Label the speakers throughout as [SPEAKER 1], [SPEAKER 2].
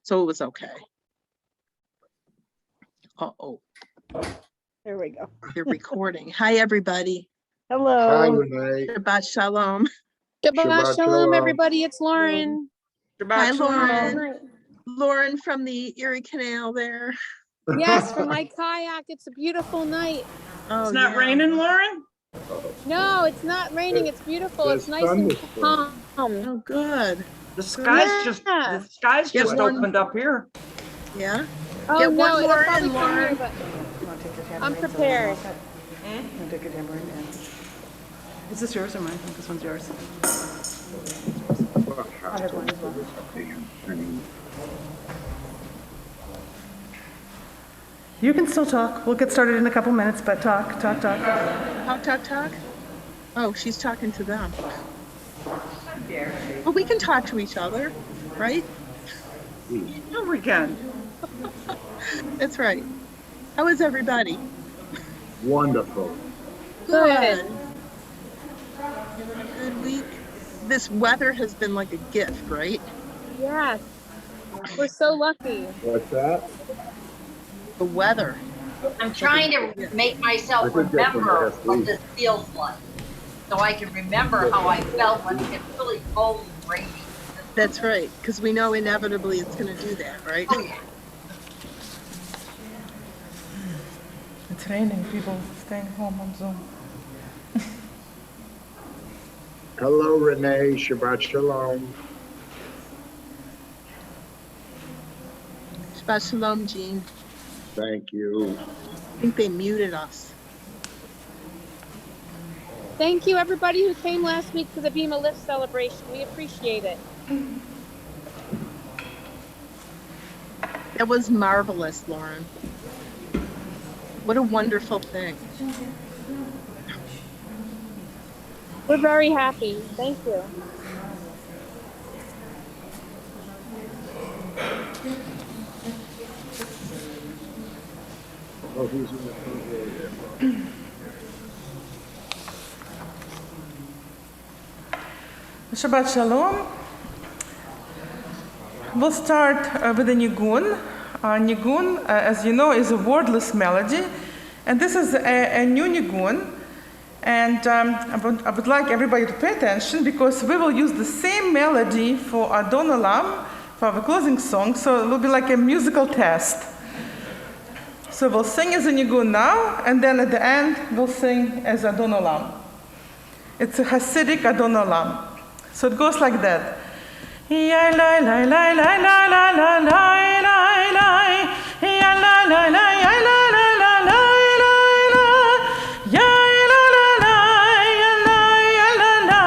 [SPEAKER 1] So it was okay. Uh-oh,
[SPEAKER 2] There we go.
[SPEAKER 1] you're recording. Hi, everybody.
[SPEAKER 2] Hello.
[SPEAKER 3] Hi, Renee.
[SPEAKER 1] Shabbat shalom.
[SPEAKER 3] Shabbat shalom.
[SPEAKER 4] Everybody. It's Lauren.
[SPEAKER 1] Hi, Lauren.
[SPEAKER 4] Night.
[SPEAKER 1] Lauren from the Erie Canal there.
[SPEAKER 4] Yes, for my kayak. It's a beautiful night.
[SPEAKER 1] Oh,
[SPEAKER 5] It's not
[SPEAKER 1] yeah.
[SPEAKER 5] raining, Lauren?
[SPEAKER 4] No, it's not raining. It's beautiful. It's
[SPEAKER 3] There's
[SPEAKER 4] nice and
[SPEAKER 3] thunderstorms.
[SPEAKER 4] calm.
[SPEAKER 1] Oh, good.
[SPEAKER 5] The skies
[SPEAKER 4] Yeah.
[SPEAKER 1] Get
[SPEAKER 5] just
[SPEAKER 1] one.
[SPEAKER 5] opened up here.
[SPEAKER 1] Yeah.
[SPEAKER 4] Oh
[SPEAKER 1] Get
[SPEAKER 4] no,
[SPEAKER 1] one
[SPEAKER 4] it'll
[SPEAKER 1] more
[SPEAKER 4] probably
[SPEAKER 1] in,
[SPEAKER 4] come here,
[SPEAKER 1] Lauren.
[SPEAKER 4] but
[SPEAKER 2] You want to take your tambourine?
[SPEAKER 4] I'm prepared.
[SPEAKER 2] You want to take your tambourine? And... Is this yours or mine? I think this one's yours. I have one as well. You can still talk. We'll get started in a couple minutes, but talk.
[SPEAKER 1] Talk, talk, talk. Oh, she's talking to them. Well, we can talk to each other, right?
[SPEAKER 5] No, we can.
[SPEAKER 1] That's right. How is everybody?
[SPEAKER 3] Wonderful.
[SPEAKER 4] Good.
[SPEAKER 1] Good week. This weather has been like a gift, right?
[SPEAKER 4] Yes. We're so lucky.
[SPEAKER 3] What's that?
[SPEAKER 1] The weather.
[SPEAKER 6] I'm trying to make myself
[SPEAKER 3] I think that's from
[SPEAKER 6] remember
[SPEAKER 3] last
[SPEAKER 6] what
[SPEAKER 3] week.
[SPEAKER 6] this feels like, so I can remember how I felt when it gets really cold and rainy.
[SPEAKER 1] That's right, because we know inevitably it's going to do that, right?
[SPEAKER 6] Oh, yeah.
[SPEAKER 2] It's raining. People staying home on Zoom.
[SPEAKER 3] Hello, Renee. Shabbat shalom.
[SPEAKER 1] Shabbat shalom, Jean.
[SPEAKER 3] Thank you.
[SPEAKER 1] I think they muted us.
[SPEAKER 4] Thank you, everybody who came last week for the Bema Lift celebration. We appreciate it.
[SPEAKER 1] That was marvelous, Lauren. What a wonderful thing.
[SPEAKER 4] We're very happy. Thank you.
[SPEAKER 3] Oh, who's in the front row there?
[SPEAKER 2] Shabbat Shalom. We'll start with a nigun. Nigun, as you know, is a wordless melody. And this is a new nigun. And I would like everybody to pay attention because we will use the same melody for Adon Olam, for our closing song. So it will be like a musical test. So we'll sing as a nigun now, and then at the end, we'll sing as Adon Olam. It's a Hasidic Adon Olam. So it goes like that. Ya la la la la la la la la la la. Ya la la la ya la la la la la la. Ya la la la ya la ya la la.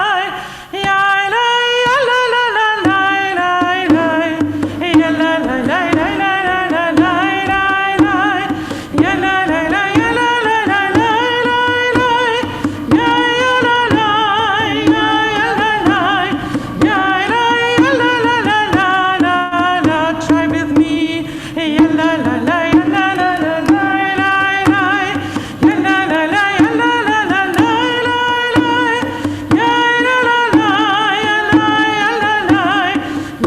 [SPEAKER 2] Ya la ya la la la la la la. Ya la la la la la la la la la. Ya la la la ya la la la la la la. Ya ya la la ya ya la la. Ya la ya la la la la la. Try with me. Ya la la la ya la la la la la la. Ya la la la ya la la la la la la. Ya la la la ya la ya la la.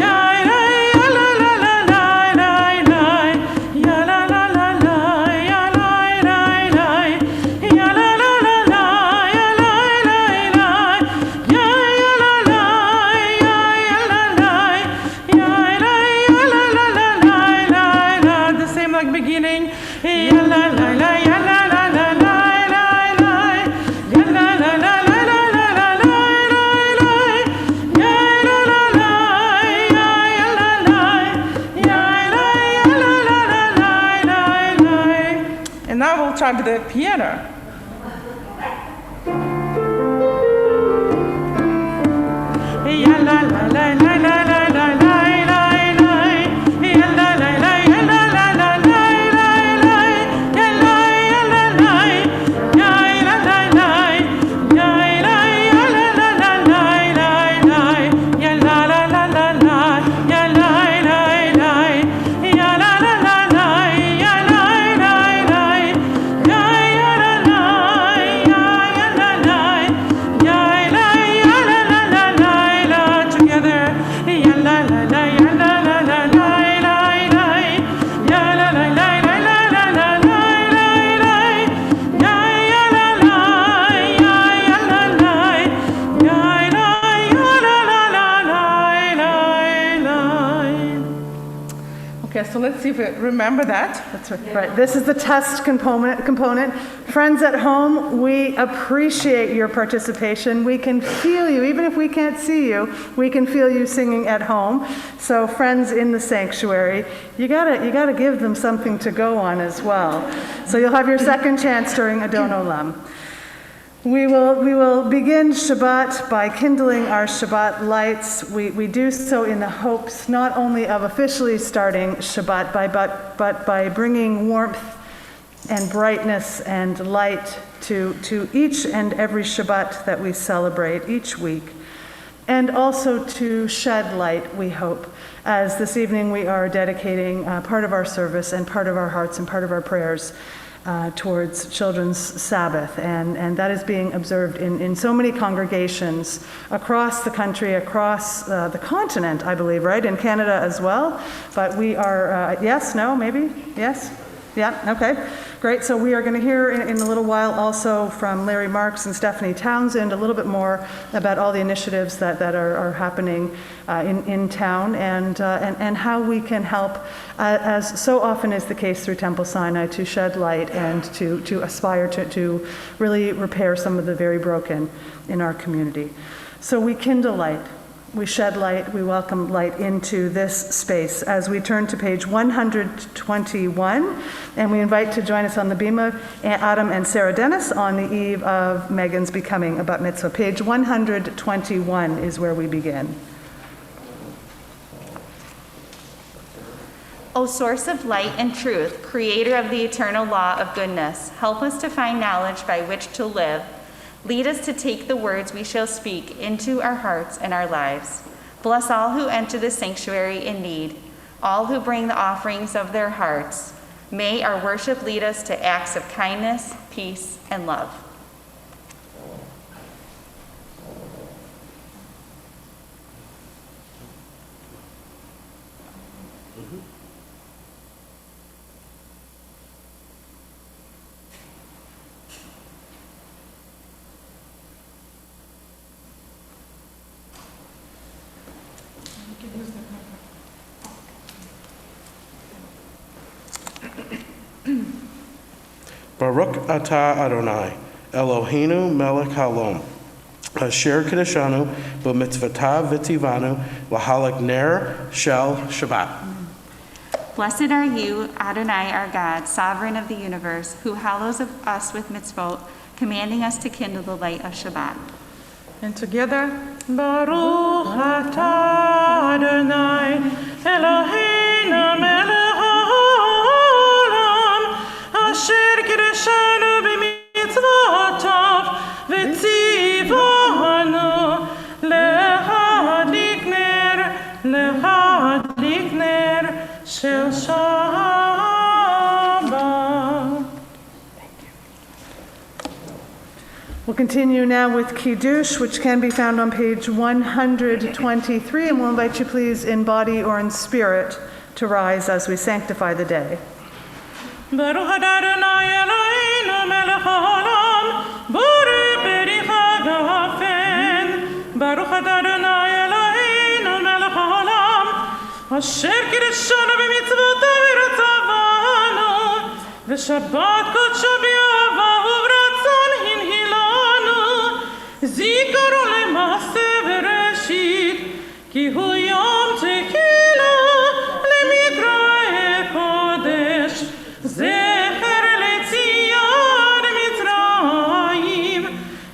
[SPEAKER 2] Ya la ya la la la la la la. Ya la la la la ya la la la. Ya la la la la ya la la la. Ya ya la la ya ya la la. Ya la ya la la la la la la. The same like beginning. Ya la la la ya la la la la la la. Ya la la la la la la la la la. Ya la la la ya ya la la. Ya la ya la la la la la. And now we'll try with the piano. Ya la la la la la la la la la la. Ya la la la ya la la la la la la. Ya la ya la la. Ya la la la. Ya la ya la la la la la la. Ya la la la la la. Ya la la la. Ya la la la la. Ya la la la. Ya ya la la. Ya ya la la. Ya la ya la la la la la. let's see if we remember that.
[SPEAKER 7] That's right. This is the test component. Friends at home, we appreciate your participation. We can feel you, even if we can't see you, we can feel you singing at home. So friends in the sanctuary, you gotta give them something to go on as well. So you'll have your second chance during Adon Olam. We will begin Shabbat by kindling our Shabbat lights. We do so in the hopes not only of officially starting Shabbat, but by bringing warmth and brightness and light to each and every Shabbat that we celebrate each week. And also to shed light, we hope, as this evening we are dedicating part of our service and part of our hearts and part of our prayers towards Children's Sabbath, and that is being observed in so many congregations across the country, across the continent, I believe, right? In Canada as well. But we are, yes, no, maybe? Yes? Yeah, okay, great. So we are going to hear in a little while also from Larry Marks and Stephanie Townsend a little bit more about all the initiatives that are happening in town and how we can help, as so often is the case through Temple Sinai, to shed light and to aspire to really repair some of the very broken in our community. So we kindle light. We shed light, we welcome light into this space as we turn to page 121, and we invite to join us on the bima Adam and Sarah Dennis on the eve of Megan's becoming a bat mitzvah. Page 121 is where we begin.
[SPEAKER 8] O source of light and truth, creator of the eternal law of goodness, help us to find knowledge by which to live. Lead us to take the words we shall speak into our hearts and our lives. Bless all who enter the sanctuary in need, all who bring the offerings of their hearts. May our worship lead us to acts of kindness, peace, and love.
[SPEAKER 9] Baruch atah Adonai, Eloheinu melech haolam, asher kiddushanu b'mitzvotav v'tivanu l'halak ner shel Shabbat.
[SPEAKER 8] Blessed are you, Adonai, our God, sovereign of the universe, who hallows us with mitzvot, commanding us to kindle the light of Shabbat.
[SPEAKER 2] And together, Baruch atah Adonai, Eloheinu melech haolam, asher kiddushanu b'mitzvotav v'tzivanu lehadlik ner shel Shabbat.
[SPEAKER 7] We'll continue now with Kiddush, which can be found on page 123, and we'll invite you please in body or in spirit to rise as we sanctify the day.
[SPEAKER 2] Baruch Adonai Eloheinu melech haolam, borei berich hagafen. Baruch Adonai Eloheinu melech haolam, asher kiddushanu b'mitzvotav v'ratzavanu, v'shabbat kodsho b'yahava u'v'ratzon hinhilanu, zikaron le'maseh bereshit, ki hu yom tekilah lemikra'e kodesh. Zecher le'tzion Mitzrayim,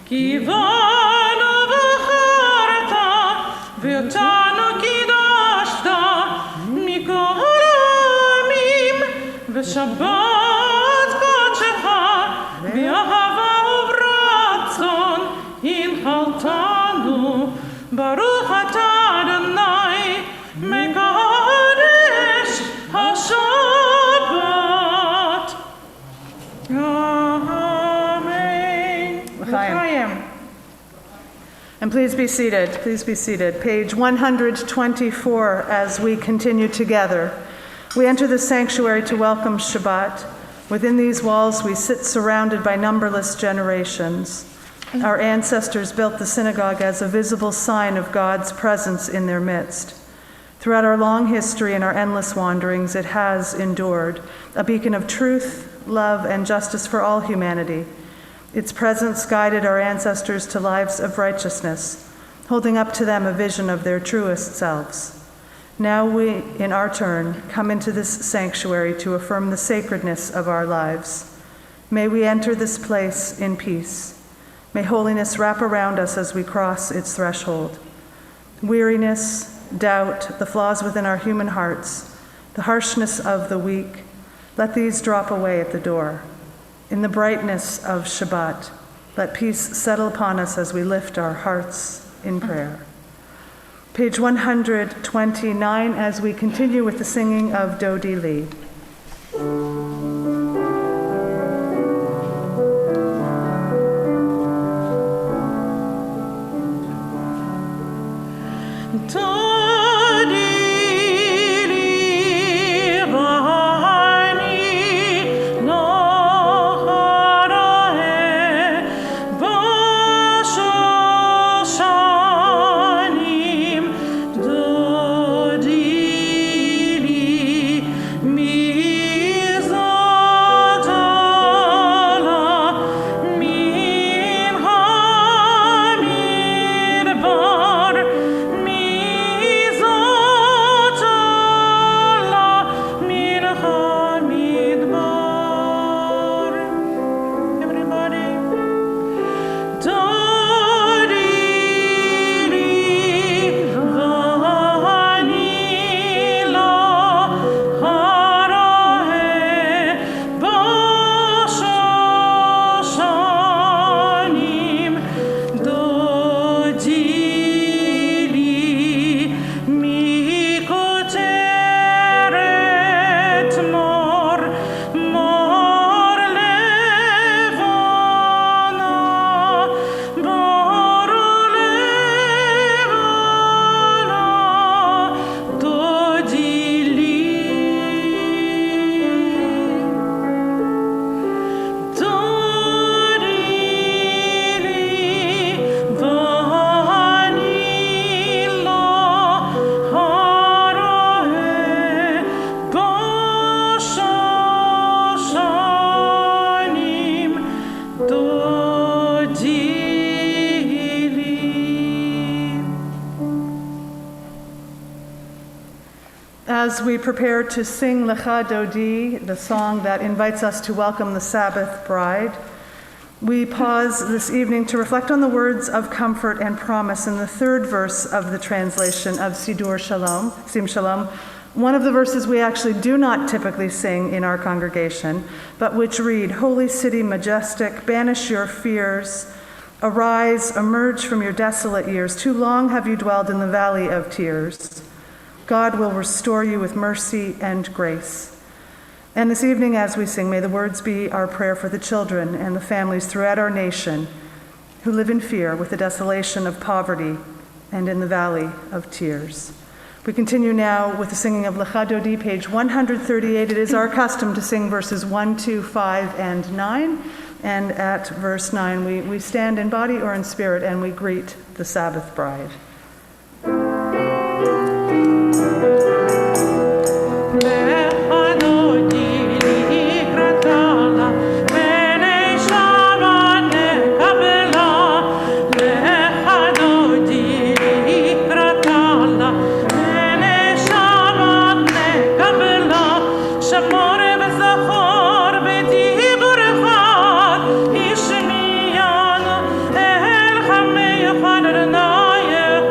[SPEAKER 2] kivanu v'charta, v'otanu kidashta, mikol ha'amim, v'shabbat kodshecha, v'ahava u'v'ratzon, hinchaltanu, baruch atah Adonai, mekadesh ha'shabbat. Amen.
[SPEAKER 7] L'chaim. And please be seated. Please be seated. Page 124 as we continue together. We enter the sanctuary to welcome Shabbat. Within these walls we sit surrounded by numberless generations. Our ancestors built the synagogue as a visible sign of God's presence in their midst. Throughout our long history and our endless wanderings, it has endured, a beacon of truth, love, and justice for all humanity. Its presence guided our ancestors to lives of righteousness, holding up to them a vision of their truest selves. Now we, in our turn, come into this sanctuary to affirm the sacredness of our lives. May we enter this place in peace. May holiness wrap around us as we cross its threshold. Weariness, doubt, the flaws within our human hearts, the harshness of the weak, let these drop away at the door. In the brightness of Shabbat, let peace settle upon us as we lift our hearts in prayer. Page 129, as we continue with the singing of Dodi Li. As we prepare to sing Lecha Dodi, the song that invites us to welcome the Sabbath bride, we pause this evening to reflect on the words of comfort and promise in the third verse of the translation of Sidur Shalom, Sim Shalom, one of the verses we actually do not typically sing in our congregation, but which read, "Holy city majestic, banish your fears, arise, emerge from your desolate years. Too long have you dwelled in the valley of tears. God will restore you with mercy and grace." And this evening as we sing, may the words be our prayer for the children and the families throughout our nation who live in fear with the desolation of poverty and in the valley of tears. We continue now with the singing of Lecha Dodi, page 138. It is our custom to sing verses 1, 2, 5, and 9. And at verse 9, we stand in body or in spirit and we greet the Sabbath bride.
[SPEAKER 2] Adonai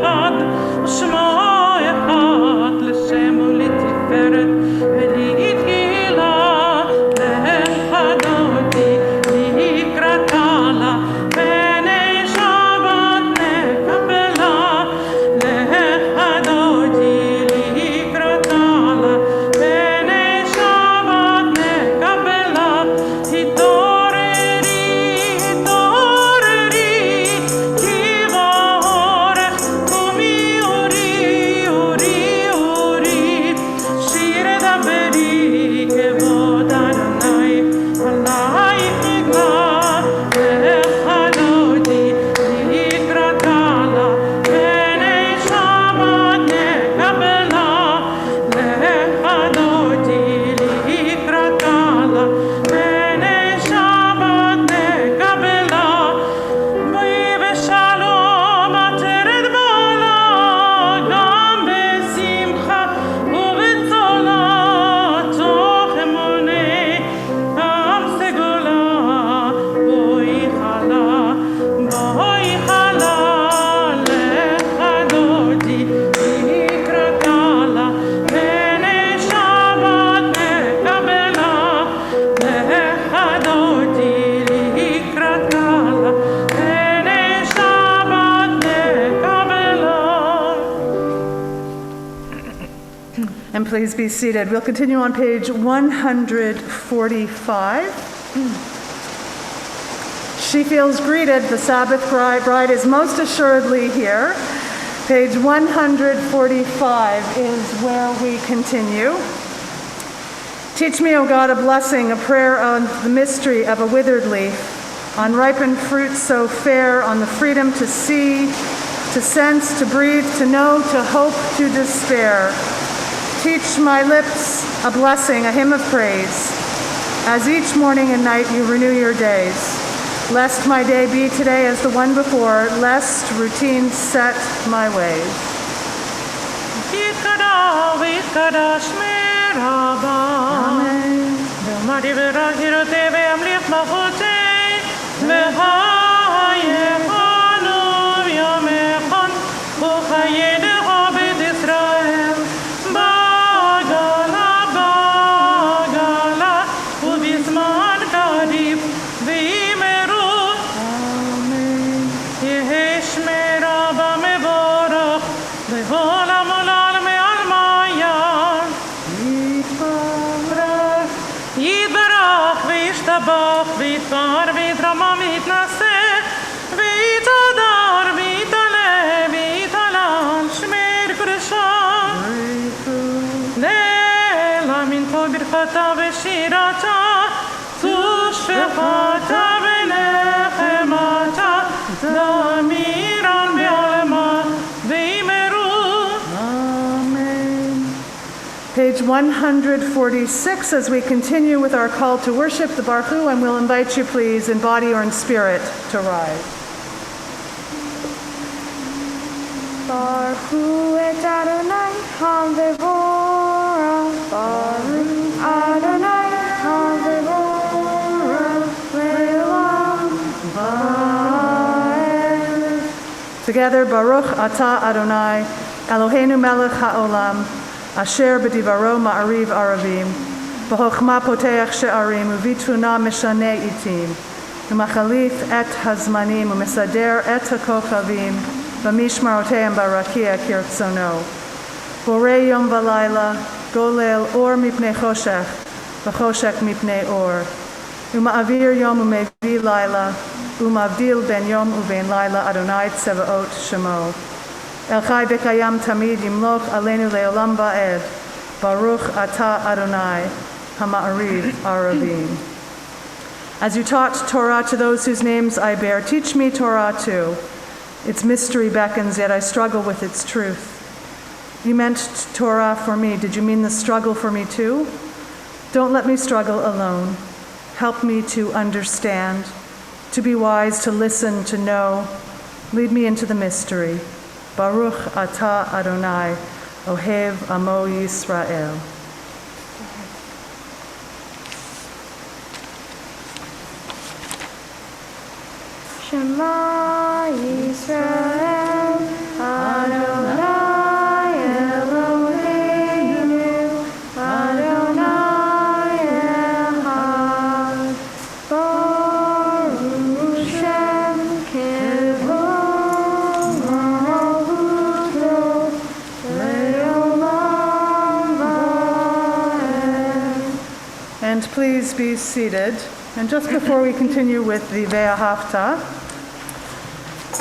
[SPEAKER 7] please be seated. We'll continue on page 145. She feels greeted. The Sabbath bride is most assuredly here. Page 145 is where we continue. Teach me, O God, a blessing, a prayer on the mystery of a withered leaf, on ripened fruit so fair, on the freedom to see, to sense, to breathe, to know, to hope, to despair. Teach my lips a blessing, a hymn of praise, as each morning and night you renew your days. Lest my day be today as the one before, lest routine set my ways. Page 146, as we continue with our call to worship the Baruch, and we'll invite you, please, in body or in spirit, to rise.
[SPEAKER 10] Baruch et Adonai HaVevorah, Baruch Adonai HaVevorah, Le'olam Va'ed.
[SPEAKER 7] Together, Baruch Atah Adonai, Eloheinu melech ha'olam, Asher b'divaro ma'ariv aravim, b'chokhma poteach she'arim, u'vitfuna mishaneh itim, u'machalif et hazmanim, u'mesader et ha'kochavim, b'mishmaroteim barakia kirtzono. Borei yom v'layla, golel or mipnei choshech, v'choshech mipnei or. U'ma'avir yom u'mevi layla, u'mavdil ben yom u'ben layla, Adonai tsevaot shemo. El Chai V'Kayam Tamid Yimloch Aleinu Le'olam Va'ed. Baruch Atah Adonai HaMa'ariv Aravim. As you taught Torah to those whose names I bear, teach me Torah too. Its mystery beckons, yet I struggle with its truth. You meant Torah for me. Did you mean the struggle for me too? Don't let me struggle alone. Help me to understand, to be wise, to listen, to know. Lead me into the mystery. Baruch Atah Adonai, Ohev Amo Yisrael.
[SPEAKER 10] Shema Yisrael, Adonai Eloheinu, Adonai Echad. Baruch Shem Kevod Malchuto, Le'olam Va'ed.
[SPEAKER 7] And please be seated. And just before we continue with the Ve'ahavta,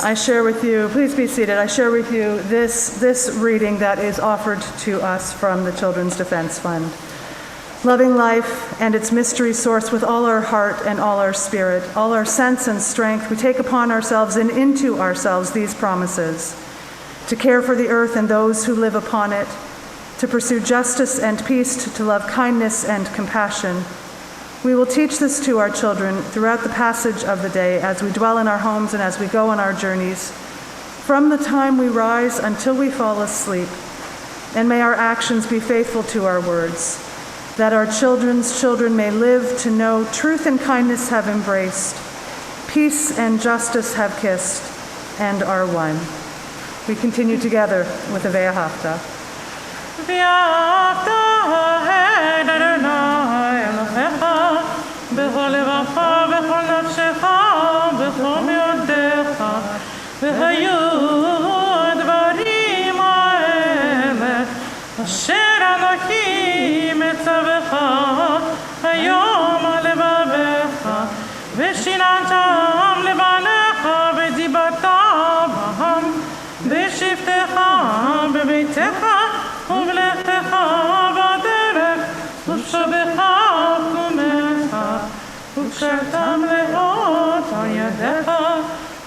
[SPEAKER 7] I share with you, please be seated, I share with you this reading that is offered to us from the Children's Defense Fund. Loving life and its mystery source with all our heart and all our spirit, all our sense and strength, we take upon ourselves and into ourselves these promises: to care for the earth and those who live upon it, to pursue justice and peace, to love kindness and compassion. We will teach this to our children throughout the passage of the day as we dwell in our homes and as we go on our journeys, from the time we rise until we fall asleep. And may our actions be faithful to our words, that our children's children may live to know truth and kindness have embraced, peace and justice have kissed, and are one. We continue together with the Ve'ahavta.
[SPEAKER 2] בכל לבבך, בכל נפשך, בכל מאודיך, והיו הדברים האלה אשר אנוכי ביתך ובלכתך בדרך ושבך קומך וקשרתם לאות על ידיך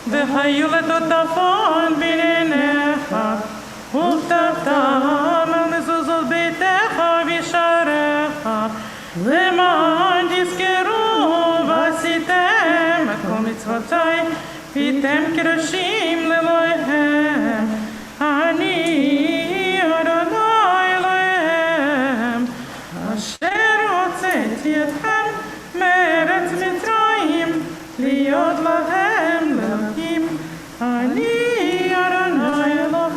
[SPEAKER 2] והיו לטוטפות בעיניך וכתבתם על מזוזות ביתך וישעריך למען תזכרו ועשיתם את כל מצוותי והייתם קדושים לאלוהיהם אני אדוני אלוהיהם אשר הוצאתי אתכם מארץ מצרים להיות להם לאלוהים אני אדוני אלוהיהם.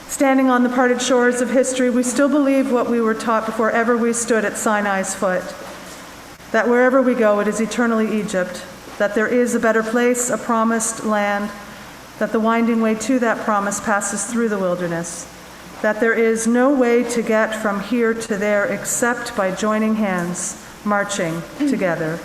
[SPEAKER 7] Standing on the parted shores of history, we still believe what we were taught before ever we stood at Sinai's foot, that wherever we go, it is eternally Egypt, that there is a better place, a promised land, that the winding way to that promise passes through the wilderness, that there is no way to get from here to there except by joining hands, marching together.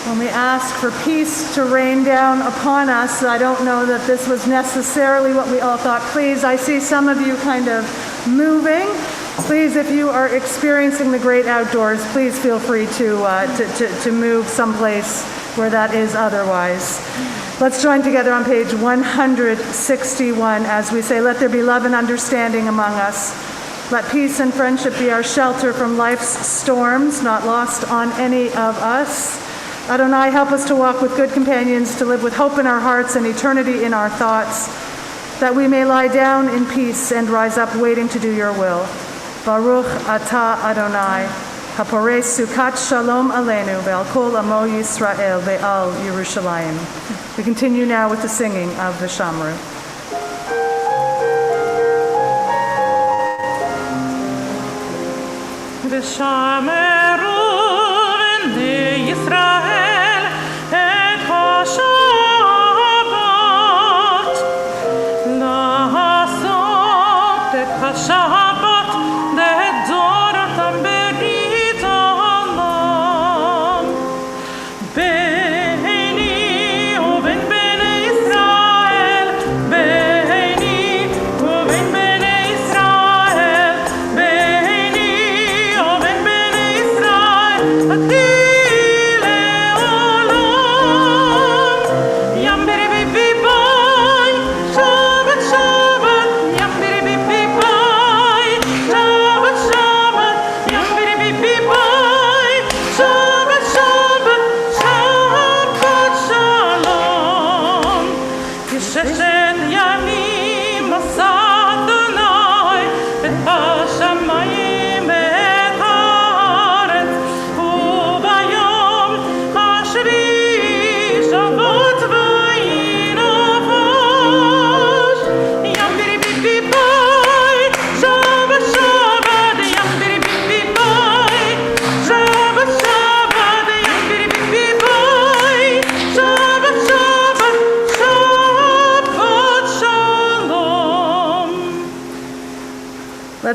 [SPEAKER 7] When we ask for peace to rain down upon us, I don't know that this was necessarily what we all thought. Please, I see some of you kind of moving. Please, if you are experiencing the great outdoors, please feel free to move someplace where that is otherwise. Let's join together on page 161 as we say, let there be love and understanding among us. Let peace and friendship be our shelter from life's storms, not lost on any of us. Adonai, help us to walk with good companions, to live with hope in our hearts and eternity in our thoughts, that we may lie down in peace and rise up waiting to do your will. Baruch atah Adonai, haporei sukat shalom aleinu ve'al kol amo Yisrael ve'al Yerushalayim. We continue now with the singing of the Shamru.
[SPEAKER 2] V'shameru b'nei Yisrael et ha-Shabbat, la'asot et ha-Shabbat le'dorotam berit olam, beini u'ben bnei Yisrael, beini u'ben bnei Yisrael, beini u'ben bnei Yisrael.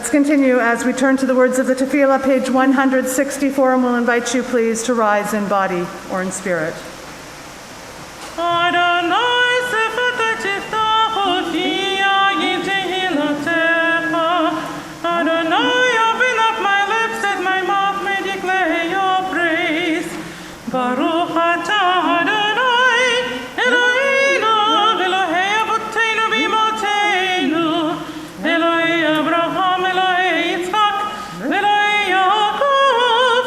[SPEAKER 7] Let's continue as we turn to the words of the Tefillah, page 164, and we'll invite you, please, to rise in body or in spirit.
[SPEAKER 2] Baruch atah Adonai, Eloheinu, Elohei Avotenu v'Imotenu, Elohei Abraham, Elohei Yitzchak, Elohei Yaakov,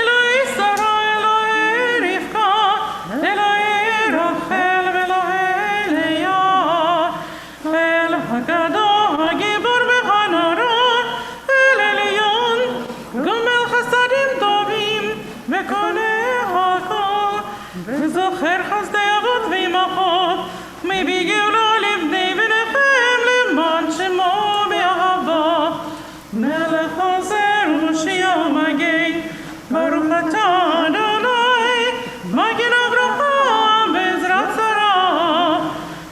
[SPEAKER 2] Elohei Sarah, Elohei Rivka, Elohei Rachel, Elohei Leah, El Haggadah, Hagibor v'Hanara, El Elyon, Gomel Chasadim Tovim, V'Koneh וזוכר חסדי אבות ואימהות, מביא גאולה לבני בניכם למען שמו באהבה. מלך עוזר ומושיע ומגן, ברוך אתה אדוני, מגן אברהם בעזרת שרה.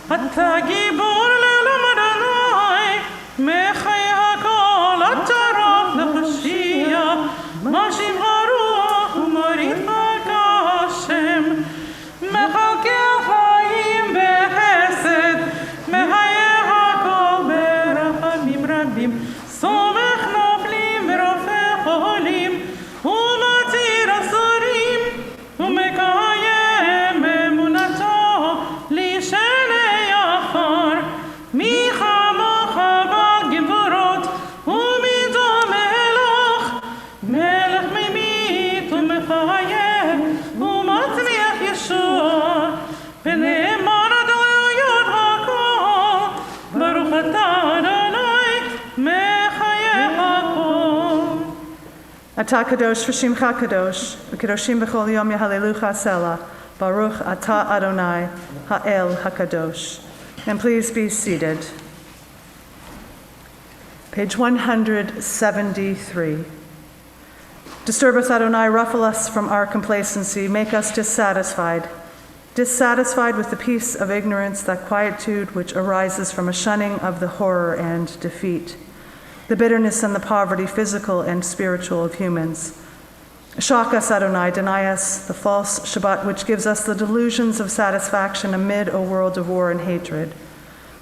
[SPEAKER 2] אתה גיבור לעולם אדוני, מחיי הכל אתה רב להושיע, משיב הרוח ומוריד הגשם. מחלקל חיים בחסד, מחיה הכל ברחמים רבים, סומך נופלים ורופא חולים, ומתיר אסורים, ומקיים אמונתו לשני אחר. מי כמוך בעל גבורות, ומדו מלך, מלך ממית ומחיה, ומצמיח ישוע, ונאמן אדוני הכל, ברוך אתה אדוני מחיה הכל.
[SPEAKER 7] אתה קדוש ושמך קדוש, וקדושים בכל יום יהללוך סלע. Baruch atah Adonai, ha'el hakadosh. And please be seated. Page 173. Disturb us, Adonai, ruffle us from our complacency, make us dissatisfied with the peace of ignorance, that quietude which arises from a shunning of the horror and defeat, the bitterness and the poverty, physical and spiritual, of humans. Shock us, Adonai, deny us the false Shabbat which gives us the delusions of satisfaction amid a world of war and hatred.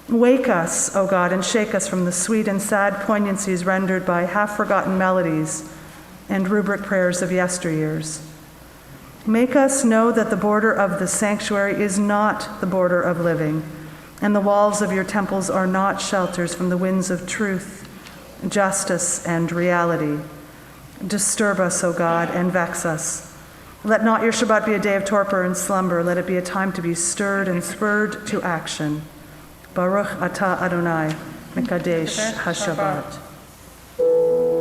[SPEAKER 7] Wake us, O God, and shake us from the sweet and sad poignancies rendered by half-forgotten melodies and rubric prayers of yesteryears. Make us know that the border of the sanctuary is not the border of living, and the walls of your temples are not shelters from the winds of truth, justice, and reality. Disturb us, O God, and vex us. Let not your Shabbat be a day of torpor and slumber. Let it be a time to be stirred and spurred to action. Baruch atah Adonai, Mekadesh HaShabbat.
[SPEAKER 2] Oh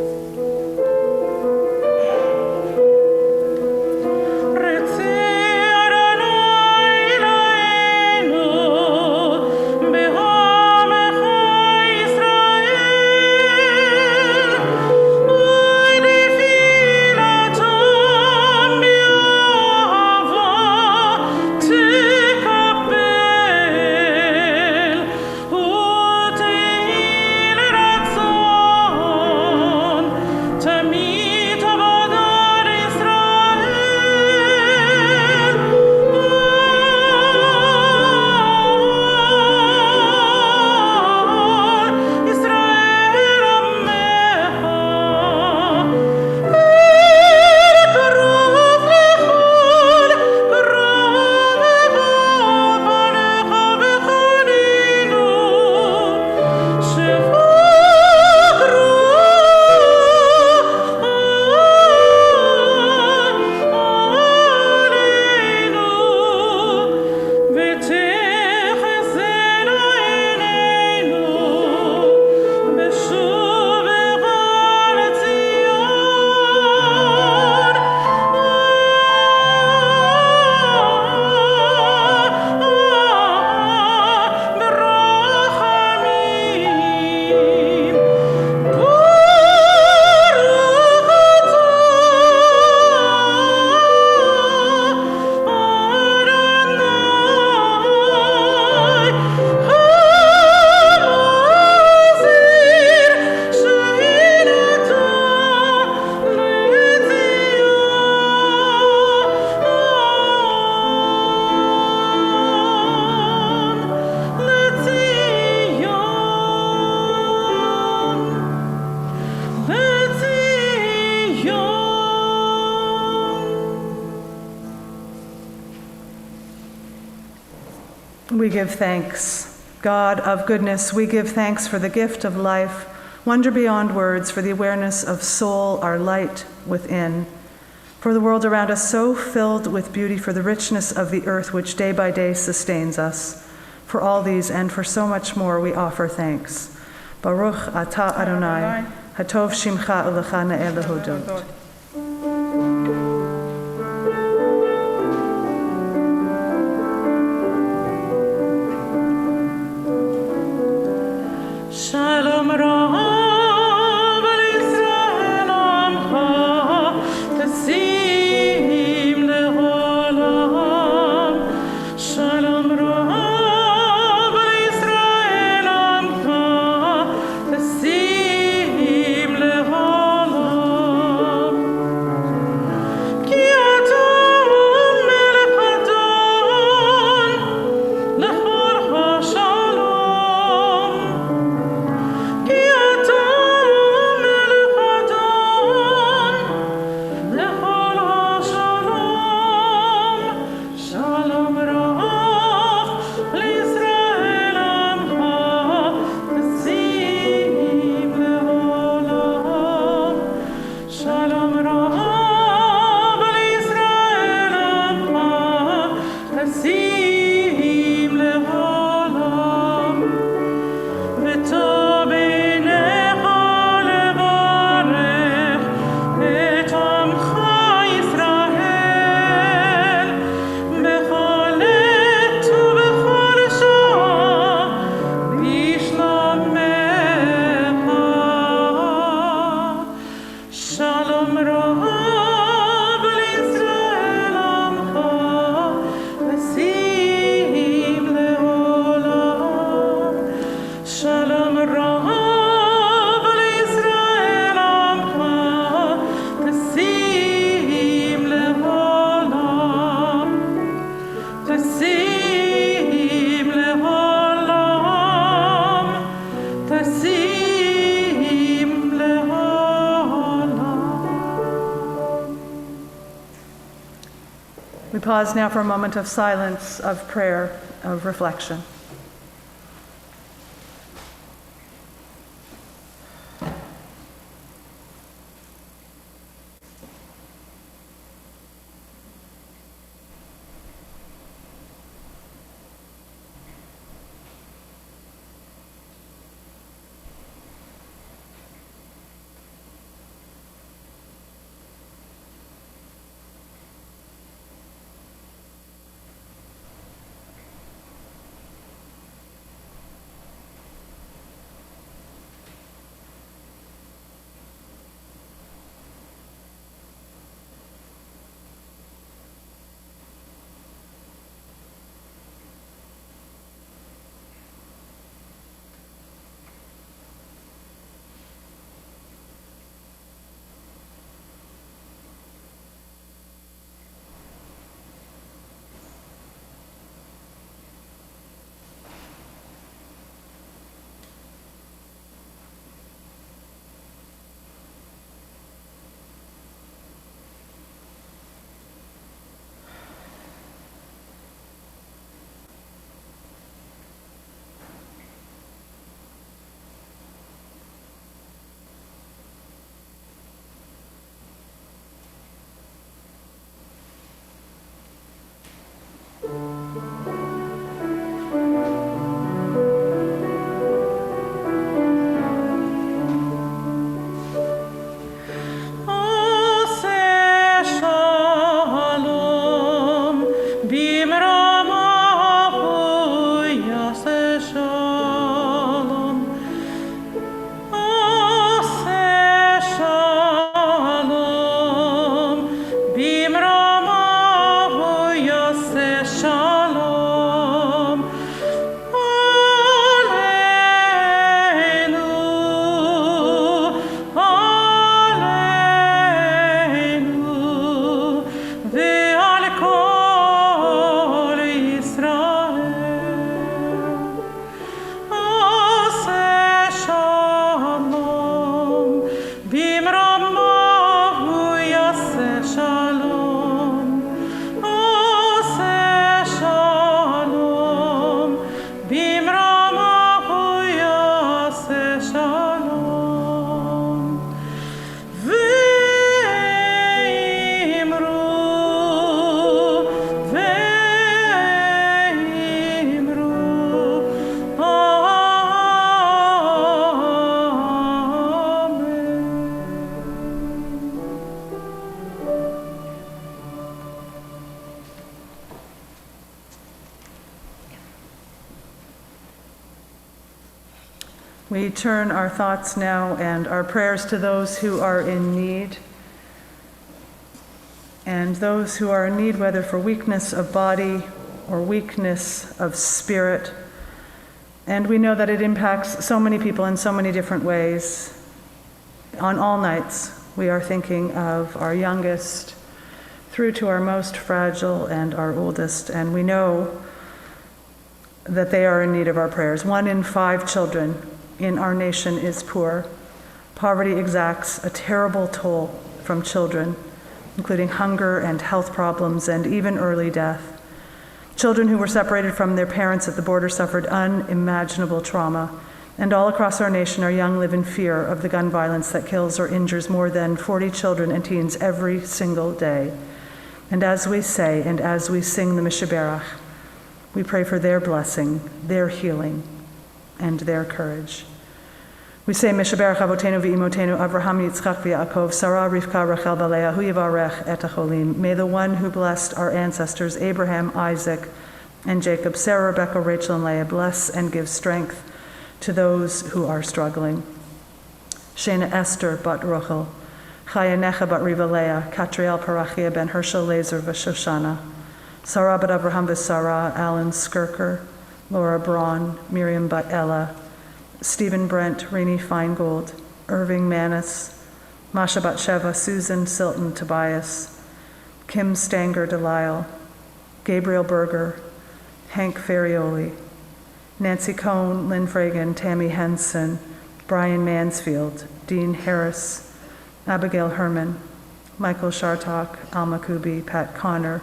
[SPEAKER 7] We give thanks. God of goodness, we give thanks for the gift of life, wonder beyond words, for the awareness of soul, our light within, for the world around us so filled with beauty, for the richness of the earth which day by day sustains us. For all these and for so much more we offer thanks. Baruch atah Adonai, hatov shimcha ulecha ne'eh lehodot.
[SPEAKER 2] Shalom Rav al Yisrael Amcha, Tasim le'olam. Shalom Rav al Yisrael Amcha, Tasim le'olam. Ki atam melech adon, lechol ha-shalom. Ki atam melech adon, lechol ha-shalom. Shalom rach l'Yisrael amcha, tasim le'olam. Shalom rach l'Yisrael amcha, tasim le'olam. וטוב בעיניך לברך את עמך ישראל בכל עת ובכל שעה בשלומך. שלום רב לישראל עמך, ושים לעולם. Shalom Rav l'Yisrael Amcha, Tasim le'olam, Tasim le'olam, Tasim le'olam.
[SPEAKER 7] We pause now for a moment of silence, of prayer, of reflection. We turn our thoughts now and our prayers to those who are in need, and those who are in need, whether for weakness of body or weakness of spirit. And we know that it impacts so many people in so many different ways. On all nights, we are thinking of our youngest through to our most fragile and our oldest, and we know that they are in need of our prayers. 1 in 5 children in our nation is poor. Poverty exacts a terrible toll from children, including hunger and health problems and even early death. Children who were separated from their parents at the border suffered unimaginable trauma, and all across our nation, our young live in fear of the gun violence that kills or injures more than 40 children and teens every single day. And as we say and as we sing the Mishaberach, we pray for their blessing, their healing, and their courage. We say, Mishaberach Avotenu v'imotenu Avraham Yitzchak v'Yaakov, Sarah Rivka Rachel Balea, Hu Yivarech et Acholim. May the one who blessed our ancestors, Abraham, Isaac, and Jacob, Sarah, Rebecca, Rachel, and Leah, bless and give strength to those who are struggling. Shena Esther bat Rochel, Chaya Necha bat Riva Leah, Katriel Parachia ben Hershel Lazer v'Shoshana, Sarah bat Avraham v'Sarah, Alan Skirker, Laura Braun, Miriam bat Ella, Stephen Brent, Rainey Feingold, Irving Manis, Masha Batsheva, Susan Silton Tobias, Kim Stanger Delisle, Gabriel Berger, Hank Ferrioli, Nancy Cohn, Lynn Fragan, Tammy Henson, Brian Mansfield, Dean Harris, Abigail Herman, Michael Shartok, Alma Kubi, Pat Connor,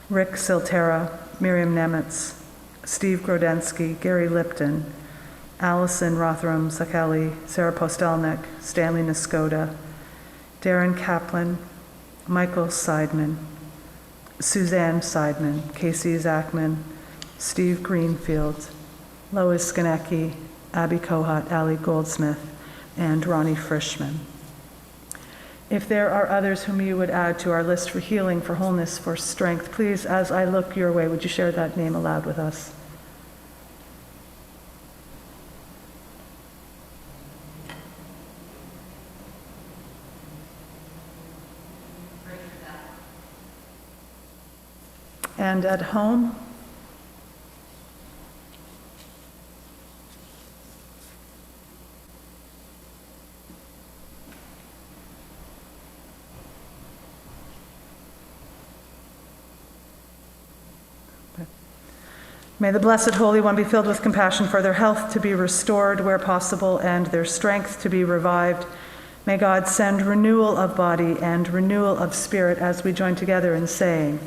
[SPEAKER 7] Rick Siltera, Miriam Nemitz, Steve Grodensky, Gary Lipton, Allison Rothram Zakeli, Sarah Postelnik, Stanley Niskoda, Darren Kaplan, Michael Seidman, Suzanne Seidman, Casey Zachman, Steve Greenfield, Lois Skanecki, Abby Kohat, Ali Goldsmith, and Ronnie Frischman. If there are others whom you would add to our list for healing, for wholeness, for strength, please, as I look your way, would you share that name aloud with us? And at home, may the Blessed Holy One be filled with compassion for their health to be restored where possible and their strength to be revived. May God send renewal of body and renewal of spirit as we join together in saying,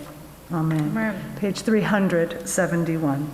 [SPEAKER 7] Amen.
[SPEAKER 5] Amen.
[SPEAKER 7] Page 371.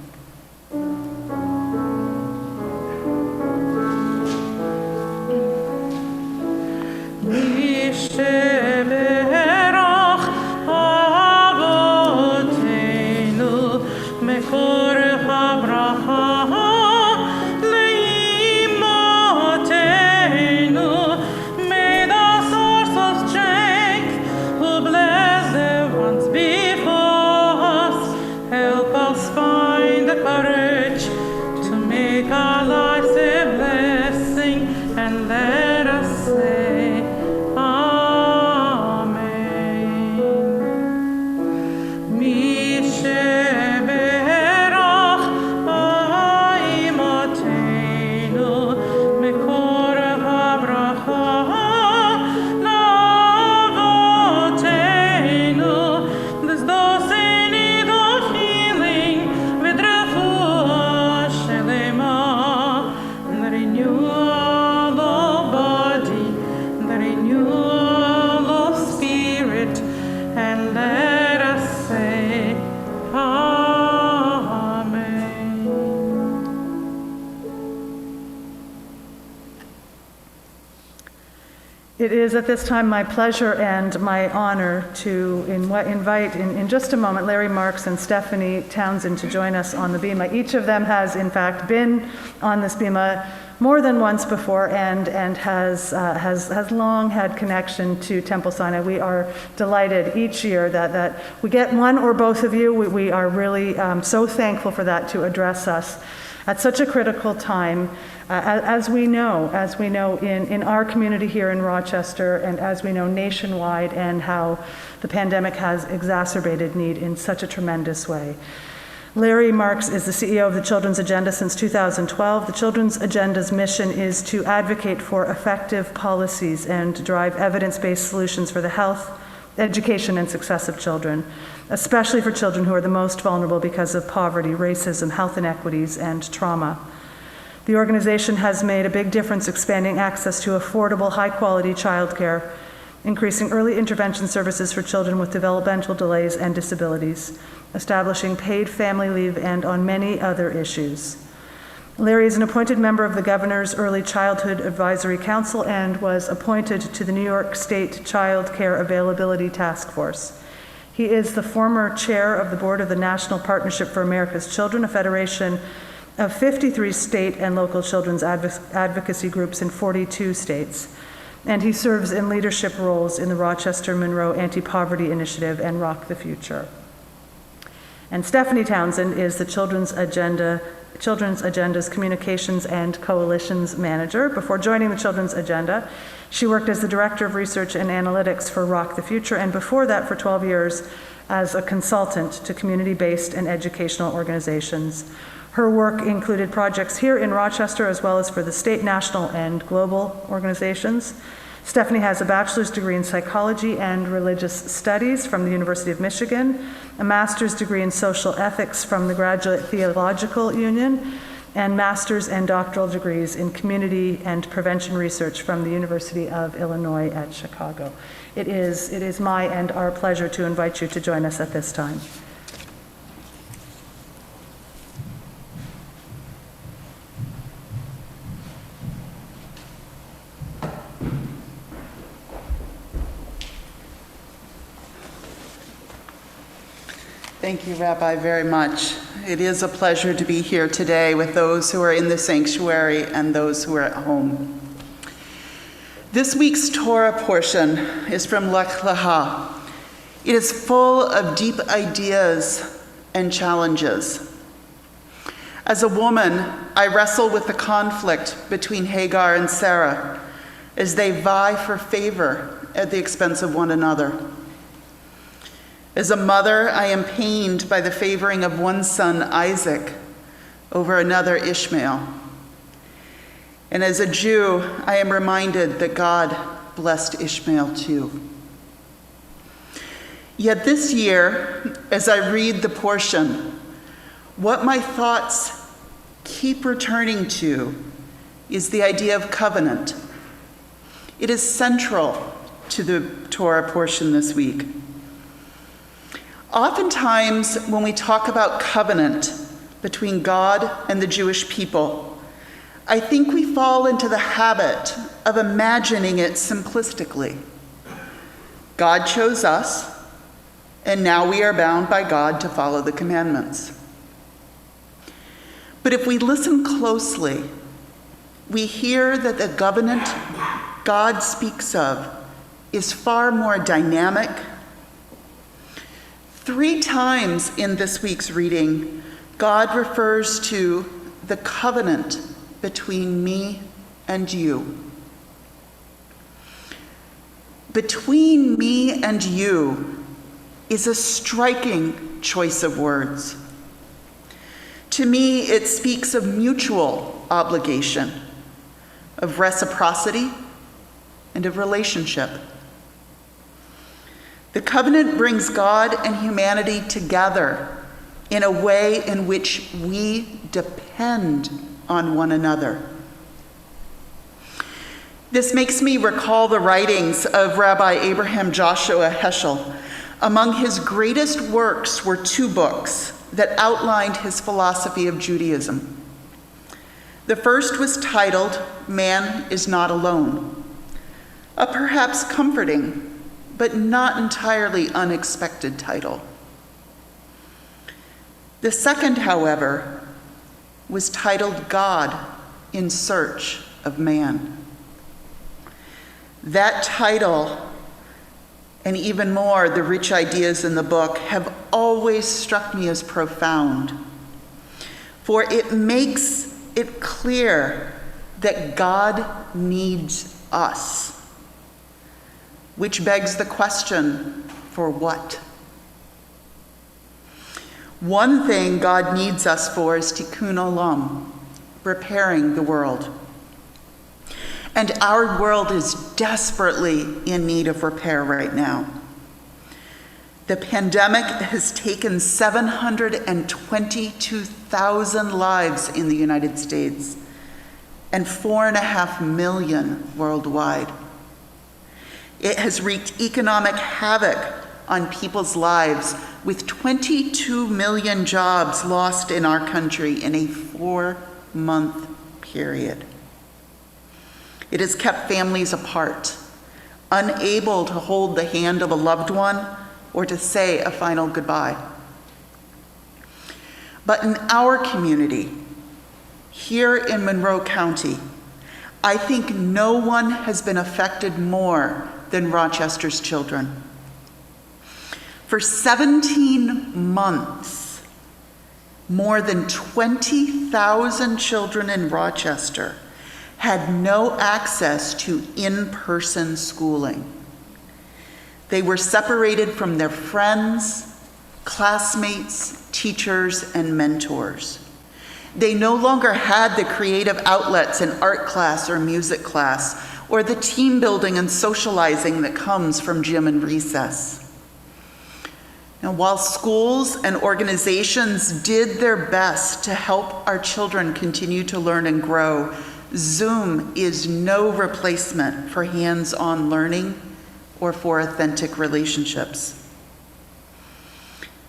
[SPEAKER 7] It is at this time my pleasure and my honor to invite in just a moment Larry Marks and Stephanie Townsend to join us on the bima. Each of them has, in fact, been on this bima more than once before and has long had connection to Temple Sinai. We are delighted each year that we get one or both of you. We are really so thankful for that to address us. at such a critical time, as we know in our community here in Rochester, and as we know nationwide, and how the pandemic has exacerbated need in such a tremendous way. Larry Marks is the CEO of the Children's Agenda since 2012. The Children's Agenda's mission is to advocate for effective policies and drive evidence-based solutions for the health, education, and success of children, especially for children who are the most vulnerable because of poverty, racism, health inequities, and trauma. The organization has made a big difference expanding access to affordable, high-quality childcare, increasing early intervention services for children with developmental delays and disabilities, establishing paid family leave, and on many other issues. Larry is an appointed member of the Governor's Early Childhood Advisory Council and was appointed to the New York State Child Care Availability Task Force. He is the former chair of the board of the National Partnership for America's Children, a federation of 53 state and local children's advocacy groups in 42 states. And he serves in leadership roles in the Rochester Monroe Anti-Poverty Initiative and Rock the Future. And Stephanie Townsend is the Children's Agenda's Communications and Coalitions Manager. Before joining the Children's Agenda, she worked as the Director of Research and Analytics for Rock the Future, and before that for 12 years as a consultant to community-based and educational organizations. Her work included projects here in Rochester as well as for the state, national, and global organizations. Stephanie has a bachelor's degree in psychology and religious studies from the University of Michigan, a master's degree in social ethics from the Graduate Theological Union, and master's and doctoral degrees in community and prevention research from the University of Illinois at Chicago. It is my and our pleasure to invite you to join us at this time.
[SPEAKER 11] Thank you, Rabbi, very much. It is a pleasure to be here today with those who are in the sanctuary and those who are at home. This week's Torah portion is from Lech Lecha. It is full of deep ideas and challenges. As a woman, I wrestle with the conflict between Hagar and Sarah as they vie for favor at the expense of one another. As a mother, I am pained by the favoring of one son, Isaac, over another, Ishmael. And as a Jew, I am reminded that God blessed Ishmael too. Yet this year, as I read the portion, what my thoughts keep returning to is the idea of covenant. It is central to the Torah portion this week. Oftentimes, when we talk about covenant between God and the Jewish people, I think we fall into the habit of imagining it simplistically. God chose us, and now we are bound by God to follow the commandments. But if we listen closely, we hear that the covenant God speaks of is far more dynamic. 3 times in this week's reading, God refers to the covenant between me and you. Between me and you is a striking choice of words. To me, it speaks of mutual obligation, of reciprocity, and of relationship. The covenant brings God and humanity together in a way in which we depend on one another. This makes me recall the writings of Rabbi Abraham Joshua Heschel. Among his greatest works were 2 books that outlined his philosophy of Judaism. The first was titled, Man is Not Alone, a perhaps comforting but not entirely unexpected title. The second, however, was titled God in Search of Man. That title, and even more the rich ideas in the book, have always struck me as profound. for it makes it clear that God needs us. Which begs the question, for what? One thing God needs us for is tikkun olam, repairing the world. And our world is desperately in need of repair right now. The pandemic has taken 722,000 lives in the United States and 4.5 million worldwide. It has wreaked economic havoc on people's lives, with 22 million jobs lost in our country in a 4-month period. It has kept families apart, unable to hold the hand of a loved one or to say a final goodbye. But in our community, here in Monroe County, I think no one has been affected more than Rochester's children. For 17 months, more than 20,000 children in Rochester had no access to in-person schooling. They were separated from their friends, classmates, teachers, and mentors. They no longer had the creative outlets in art class or music class, or the team building and socializing that comes from gym and recess. Now, while schools and organizations did their best to help our children continue to learn and grow, Zoom is no replacement for hands-on learning or for authentic relationships.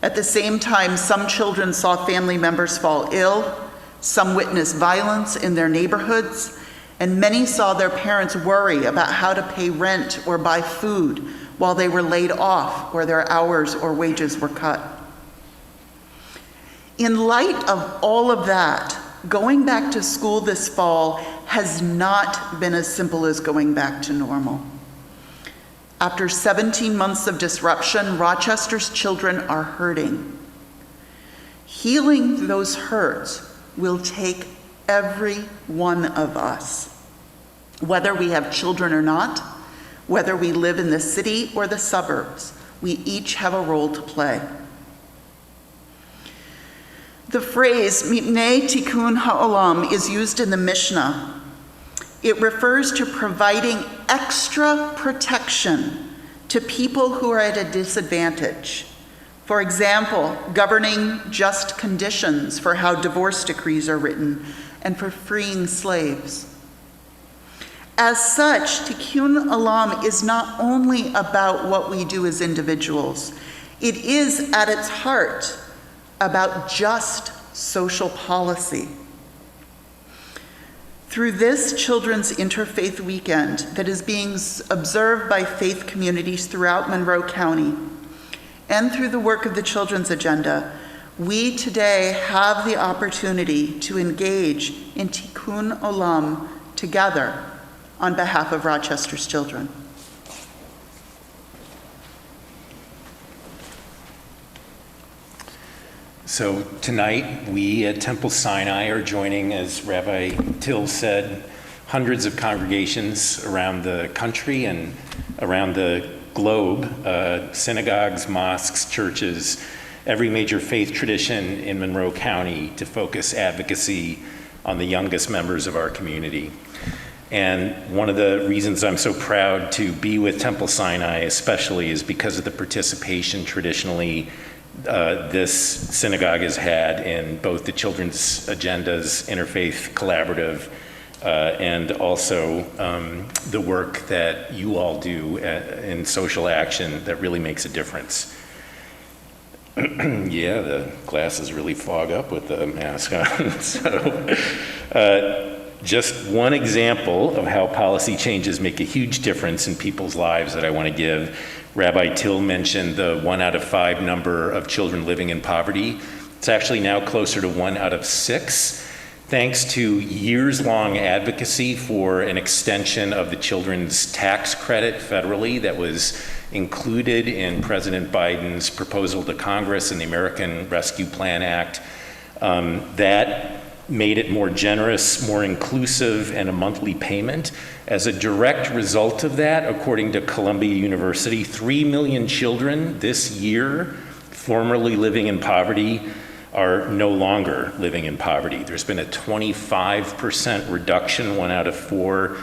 [SPEAKER 11] At the same time, some children saw family members fall ill, some witnessed violence in their neighborhoods, and many saw their parents worry about how to pay rent or buy food while they were laid off or their hours or wages were cut. In light of all of that, going back to school this fall has not been as simple as going back to normal. After 17 months of disruption, Rochester's children are hurting. Healing those hurts will take every one of us, whether we have children or not, whether we live in the city or the suburbs. We each have a role to play. The phrase mipnei tikkun ha'olam is used in the Mishnah. It refers to providing extra protection to people who are at a disadvantage. For example, governing just conditions for how divorce decrees are written and for freeing slaves. As such, tikkun olam is not only about what we do as individuals, it is at its heart about just social policy. Through this Children's Interfaith Weekend that is being observed by faith communities throughout Monroe County, and through the work of the Children's Agenda, we today have the opportunity to engage in tikkun olam together on behalf of Rochester's children.
[SPEAKER 12] So tonight, we at Temple Sinai are joining, as Rabbi Till said, hundreds of congregations around the country and around the globe, synagogues, mosques, churches, every major faith tradition in Monroe County to focus advocacy on the youngest members of our community. And one of the reasons I'm so proud to be with Temple Sinai especially is because of the participation traditionally this synagogue has had in both the Children's Agenda's Interfaith Collaborative and also the work that you all do in social action that really makes a difference. Yeah, the glasses really fog up with the mask on. So, just one example of how policy changes make a huge difference in people's lives that I want to give. Rabbi Till mentioned the 1 out of 5 number of children living in poverty. It's actually now closer to 1 out of 6, thanks to years-long advocacy for an extension of the children's tax credit federally that was included in President Biden's proposal to Congress in the American Rescue Plan Act. That made it more generous, more inclusive, and a monthly payment. As a direct result of that, according to Columbia University, 3 million children this year formerly living in poverty are no longer living in poverty. There's been a 25% reduction, 1 out of 4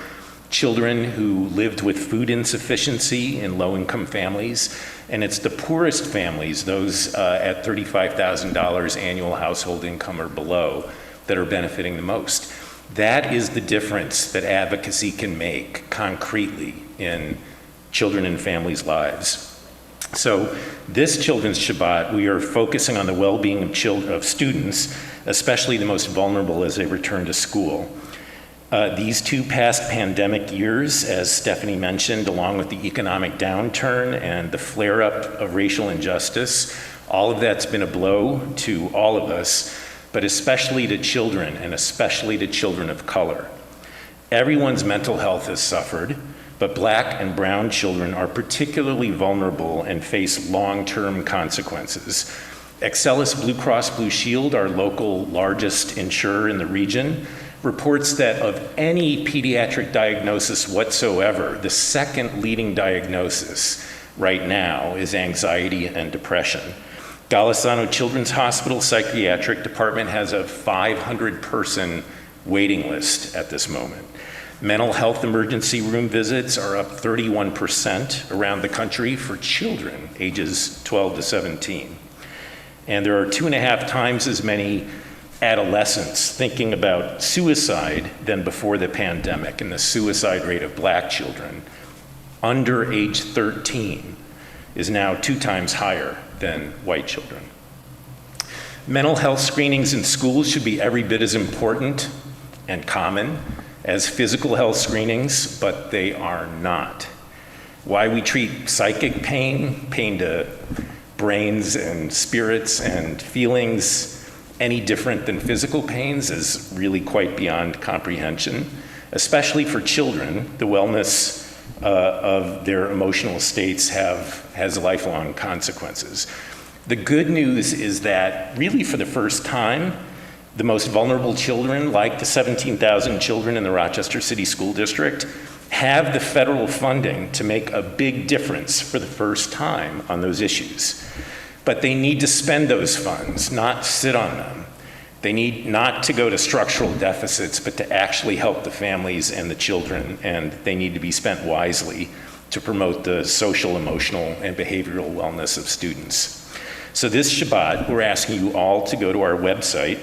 [SPEAKER 12] children who lived with food insufficiency in low-income families. And it's the poorest families, those at $35,000 annual household income or below, that are benefiting the most. That is the difference that advocacy can make concretely in children and families' lives. So this Children's Shabbat, we are focusing on the well-being of students, especially the most vulnerable as they return to school. These 2 past pandemic years, as Stephanie mentioned, along with the economic downturn and the flare-up of racial injustice, all of that's been a blow to all of us, but especially to children, and especially to children of color. Everyone's mental health has suffered, but Black and brown children are particularly vulnerable and face long-term consequences. Excellus Blue Cross Blue Shield, our local largest insurer in the region, reports that of any pediatric diagnosis whatsoever, the second leading diagnosis right now is anxiety and depression. Golisano Children's Hospital Psychiatric Department has a 500-person waiting list at this moment. Mental health emergency room visits are up 31% around the country for children ages 12 to 17. And there are 2.5 times as many adolescents thinking about suicide than before the pandemic, and the suicide rate of Black children under age 13 is now 2 times higher than white children. Mental health screenings in schools should be every bit as important and common as physical health screenings, but they are not. Why we treat psychic pain to brains and spirits and feelings any different than physical pains is really quite beyond comprehension, especially for children. The wellness of their emotional states has lifelong consequences. The good news is that really for the first time, the most vulnerable children, like the 17,000 children in the Rochester City School District, have the federal funding to make a big difference for the first time on those issues. But they need to spend those funds, not sit on them. They need not to go to structural deficits, but to actually help the families and the children, and they need to be spent wisely to promote the social, emotional, and behavioral wellness of students. So this Shabbat, we're asking you all to go to our website.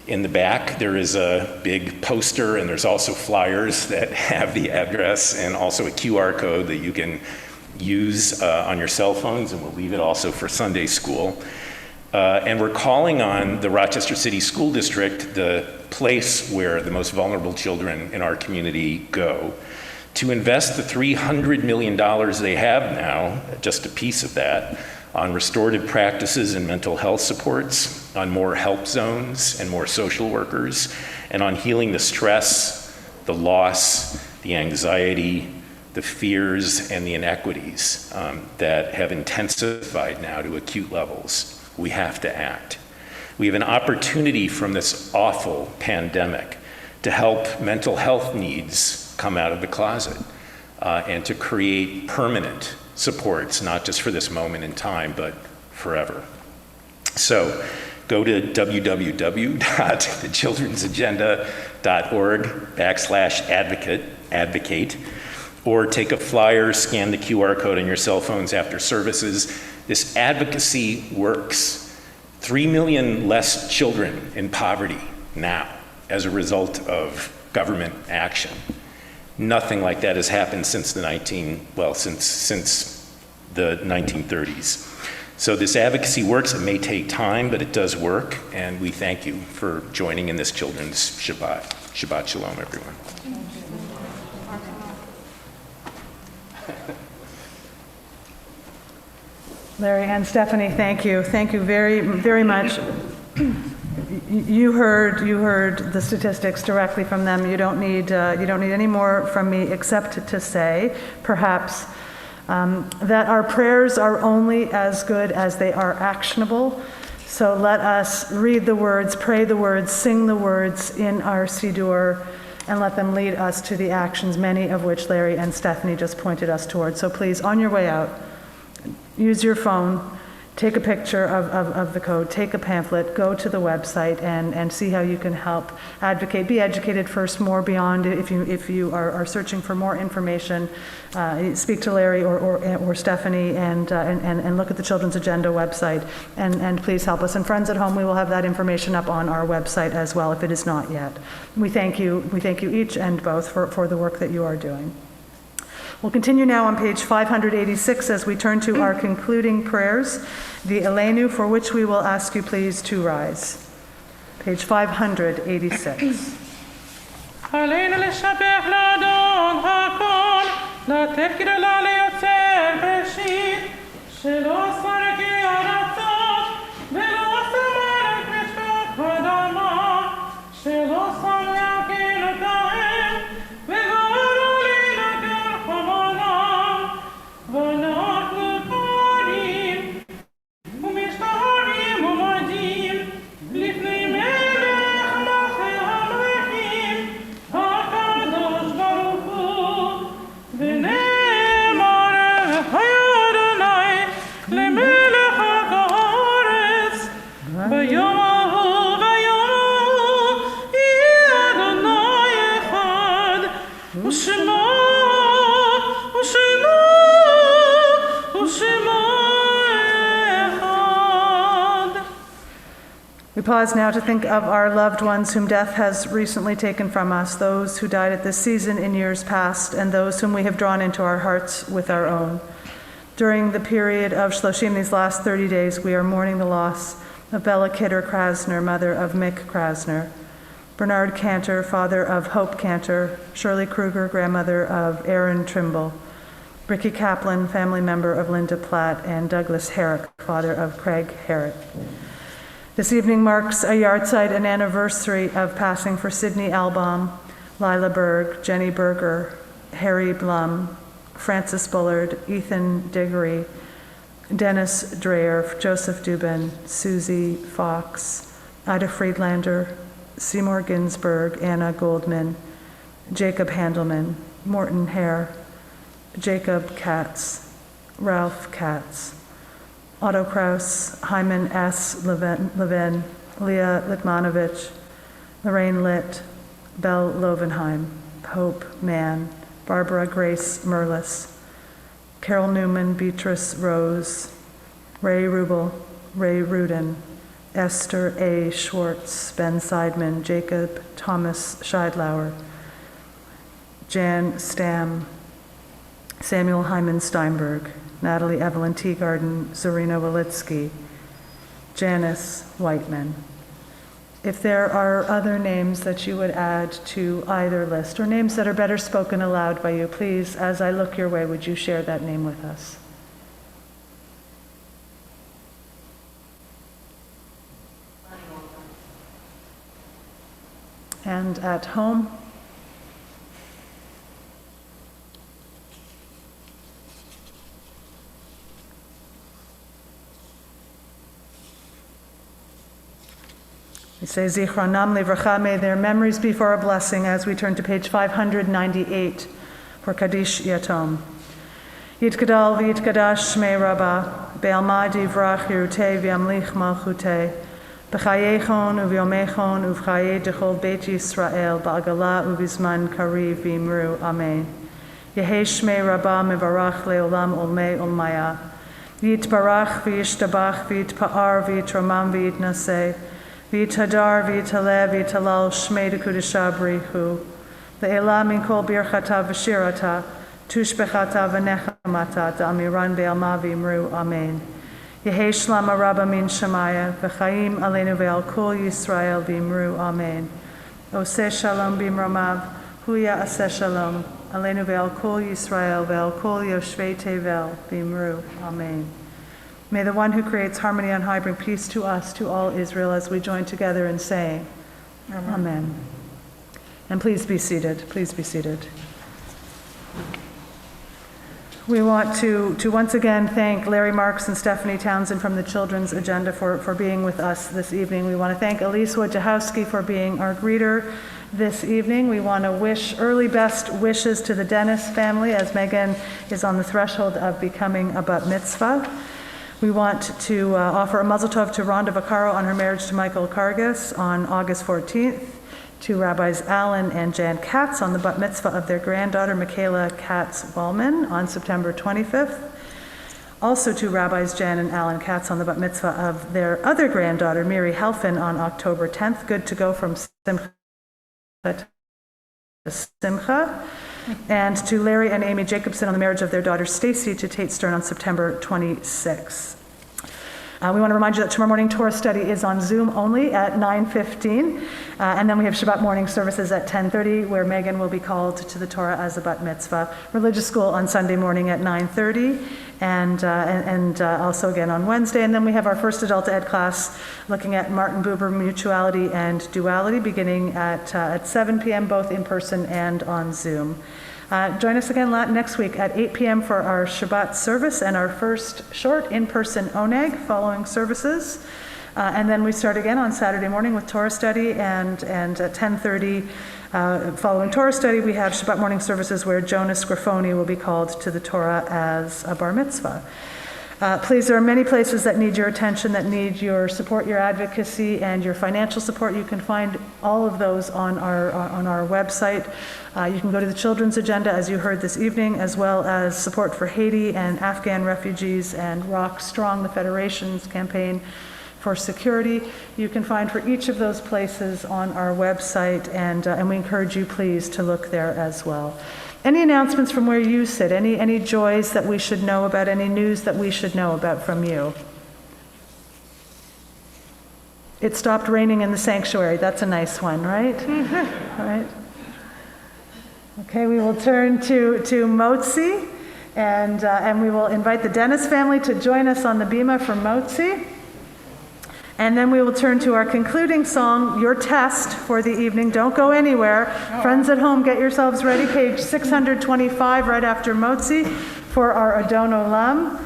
[SPEAKER 12] In the back, there is a big poster, and there's also flyers that have the address and also a QR code that you can use on your cell phones, and we'll leave it also for Sunday school. And we're calling on the Rochester City School District, the place where the most vulnerable children in our community go, to invest the $300 million they have now, just a piece of that, on restorative practices and mental health supports, on more help zones and more social workers, and on healing the stress, the loss, the anxiety, the fears, and the inequities that have intensified now to acute levels. We have to act. We have an opportunity from this awful pandemic to help mental health needs come out of the closet and to create permanent supports, not just for this moment in time, but forever. So go to www.thechildrensagenda.org/advocate, or take a flyer, scan the QR code on your cell phones after services. This advocacy works. 3 million less children in poverty now as a result of government action. Nothing like that has happened since the 1930s. So this advocacy works. It may take time, but it does work, and we thank you for joining in this Children's Shabbat. Shabbat Shalom, everyone.
[SPEAKER 7] Larry and Stephanie, thank you. Thank you very, very much. You heard the statistics directly from them. You don't need any more from me except to say, perhaps, that our prayers are only as good as they are actionable. So let us read the words, pray the words, sing the words in our Siddur, and let them lead us to the actions, many of which Larry and Stephanie just pointed us towards. So please, on your way out, use your phone, take a picture of the code, take a pamphlet, go to the website and see how you can help advocate. Be educated first, more beyond. If you are searching for more information, speak to Larry or Stephanie and look at the Children's Agenda website and please help us. And Friends at Home, we will have that information up on our website as well if it is not yet. We thank you each and both for the work that you are doing. We'll continue now on page 586 as we turn to our concluding prayers, the Elenu, for which we will ask you please to rise. Page 586.
[SPEAKER 2] עלינו לשבח לאדון הכל, לתת קללה ליוצר בראשית, שלא עשה כי ארצות, ולא עשה מלך משפט אדמה, שלא שם להקים אותם, וגורלו לנגן חמונם, ואנחנו קוראים, ומשתחווים ומודים, לפני מלך מלכי המלכים, הקדוש ברוך הוא, ונאמר אדוני למלך הארץ, ביום ההוא יהיה אדוני אחד, ושמו אחד.
[SPEAKER 7] We pause now to think of our loved ones whom death has recently taken from us, those who died at this season in years past, and those whom we have drawn into our hearts with our own. During the period of Shloshim, these last 30 days, we are mourning the loss of Bella Kidder Krasner, mother of Mick Krasner, Bernard Cantor, father of Hope Cantor, Shirley Kruger, grandmother of Aaron Trimble, Ricky Kaplan, family member of Linda Platt, and Douglas Herrick, father of Craig Herrick. This evening marks a yahrzeit, an anniversary of passing for Sydney Albaum, Lila Berg, Jenny Berger, Harry Blum, Francis Bullard, Ethan Diggory, Dennis Dreyer, Joseph Dubin, Susie Fox, Ida Friedlander, Seymour Ginsburg, Anna Goldman, Jacob Handelman, Morton Hare, Jacob Katz, Ralph Katz, Otto Kraus, Hyman S. Levin, Leah Litmanovich, Lorraine Litt, Belle Lovenheim, Hope Mann, Barbara Grace Merlis, Carol Newman, Beatrice Rose, Ray Rubel, Ray Rudin, Esther A. Schwartz, Ben Seidman, Jacob Thomas Scheidlauer, Jan Stam, Samuel Hyman Steinberg, Natalie Evelyn Teagarden, Zorino Walitsky, Janice Whiteman. If there are other names that you would add to either list, or names that are better spoken aloud by you, please, as I look your way, would you share that name with us? And at home? We say Zichronam Livracha, may their memories be for a blessing as we turn to page 598 for Kaddish Yatom. Yitkadal v'yitkadash shmei Rabbah, be'alma divrach yirutei v'yamlich malchutei, b'chayechon u'v'yomechon u'v'chayei dechol Beit Yisrael, ba'agala u'v'zman kariv v'imru, Amen. Yehei shmei Rabbah mevarach le'olam olmei olmaya, v'yitbarach v'yishtabach v'yitpa'ar v'yitramam v'yitnaseh, V'yitadar v'yitaleh v'yitalal shmei dekudesha b'richu. Le'ela min kol birchata v'shirata, tushbechata v'nechamata, da'amiran be'alma v'imru, Amen. Yehei shlama rabba min shemaya, v'chaim aleinu ve'al kol Yisrael v'imru, Amen. Oseh shalom b'imramav, huya aseh shalom, aleinu ve'al kol Yisrael ve'al kol yoshvei tevel v'imru, Amen. May the one who creates harmony on high bring peace to us, to all Israel, as we join together in saying, Amen. Amen. And please be seated. Please be seated. We want to once again thank Larry Marks and Stephanie Townsend from the Children's Agenda for being with us this evening. We want to thank Elise Wojciechowski for being our greeter this evening. We want to wish early best wishes to the Dennis family as Megan is on the threshold of becoming a bat mitzvah. We want to offer a mazel tov to Rhonda Vaccaro on her marriage to Michael Kargas on August 14th, to Rabbis Allen and Jan Katz on the bat mitzvah of their granddaughter Michaela Katz-Wallman on September 25th. Also to Rabbis Jan and Alan Katz on the bat mitzvah of their other granddaughter Miri Helfin on October 10th. Good to go from Simcha to Simcha. And to Larry and Amy Jacobson on the marriage of their daughter Stacy to Tate Stern on September 26th. We want to remind you that tomorrow morning Torah study is on Zoom only at 9:15. And then we have Shabbat morning services at 10:30 where Megan will be called to the Torah as a bat mitzvah. Religious school on Sunday morning at 9:30 and also again on Wednesday. And then we have our first adult ed class looking at Martin Buber mutuality and duality beginning at 7 p.m. both in person and on Zoom. Join us again next week at 8 p.m. for our Shabbat service and our first short in-person oneg following services. And then we start again on Saturday morning with Torah study, and at 10:30 following Torah study we have Shabbat morning services where Jonas Grafoni will be called to the Torah as a bar mitzvah. Please, there are many places that need your attention, that need your support, your advocacy, and your financial support. You can find all of those on our website. You can go to the Children's Agenda, as you heard this evening, as well as support for Haiti and Afghan refugees and Rock Strong, the Federation's campaign for security. You can find for each of those places on our website, and we encourage you, please, to look there as well. Any announcements from where you sit? Any joys that we should know about? Any news that we should know about from you? It stopped raining in the sanctuary. That's a nice one, right? All right. Okay, we will turn to Motzi, and we will invite the Dennis family to join us on the bima for Motzi. And then we will turn to our concluding song, Your Test, for the evening. Don't go anywhere. Friends at home, get yourselves ready. Page 625, right after Motzi, for our Adon Olam.